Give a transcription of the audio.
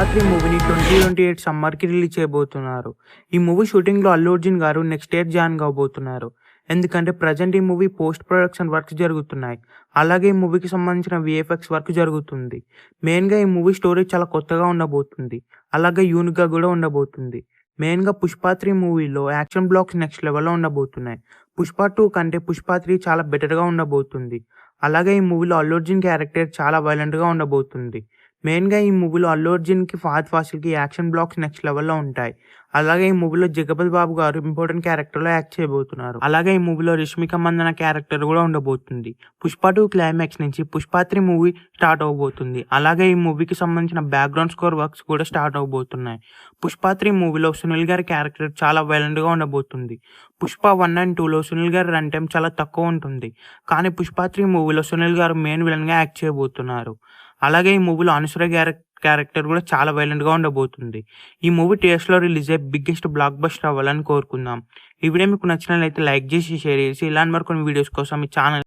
'పుష్ప 3' మూవీని 2028 సమ్మర్‌కి రిలీజ్ చేయబోతున్నారు. ఈ మూవీ షూటింగ్‌లో అల్లు అర్జున్ గారు నెక్స్ట్ ఇయర్ జాయిన్ కాబోతున్నారు. ఎందుకంటే ప్రెజెంట్ ఈ మూవీ పోస్ట్ ప్రొడక్షన్ వర్క్స్ జరుగుతున్నాయి. అలాగే ఈ మూవీకి సంబంధించిన వీఎఫ్ఎక్స్ వర్క్ జరుగుతుంది. మెయిన్‌గా ఈ మూవీ స్టోరీ చాలా కొత్తగా ఉండబోతుంది. అలాగే యూనిక్‌గా కూడా ఉండబోతుంది. మెయిన్‌గా 'పుష్ప 3' మూవీలో యాక్షన్ బ్లాక్స్ నెక్స్ట్ లెవెల్‌లో ఉండబోతున్నాయి. 'పుష్ప 2' కంటే 'పుష్ప 3' చాలా బెటర్‌గా ఉండబోతుంది. అలాగే ఈ మూవీలో అల్లు అర్జున్ క్యారెక్టర్ చాలా వైలెంట్‌గా ఉండబోతుంది. మెయిన్‌గా ఈ మూవీలో అల్లు అర్జున్‌కి, ఫహద్ ఫాసిల్‌కి యాక్షన్ బ్లాక్స్ నెక్స్ట్ లెవెల్‌లో ఉంటాయి. అలాగే ఈ మూవీలో జగపతి బాబు గారు ఇంపార్టెంట్ క్యారెక్టర్‌లో యాక్ట్ చేయబోతున్నారు. అలాగే ఈ మూవీలో రష్మిక మందన క్యారెక్టర్ కూడా ఉండబోతుంది. 'పుష్ప 2' క్లైమాక్స్ నుంచి 'పుష్ప 3' మూవీ స్టార్ట్ అవబోతుంది. అలాగే ఈ మూవీకి సంబంధించిన బ్యాక్‌గ్రౌండ్ స్కోర్ వర్క్స్ కూడా స్టార్ట్ అవబోతున్నాయి. 'పుష్ప 3' మూవీలో సునీల్ గారి క్యారెక్టర్ చాలా వైలెంట్‌గా ఉండబోతుంది. 'పుష్ప 1 అండ్ 2లో సునీల్ గారి రన్ టైమ్ చాలా తక్కువ ఉంటుంది. కానీ 'పుష్ప 3' మూవీలో సునీల్ గారు మెయిన్ విలన్‌గా యాక్ట్ చేయబోతున్నారు. అలాగే ఈ మూవీలో అనసూయ క్యారెక్టర్ కూడా చాలా వైలెంట్‌గా ఉండబోతుంది. ఈ మూవీ థియేటర్స్‌లో రిలీజ్ అయ్యి బిగ్గెస్ట్ బ్లాక్ బస్టర్ అవ్వాలని కోరుకుందాం. ఈ వీడియో మీకు నచ్చినట్లయితే లైక్ చేసి, షేర్ చేసి ఇలాంటి మరికొన్ని వీడియోస్ కోసం ఈ ఛానల్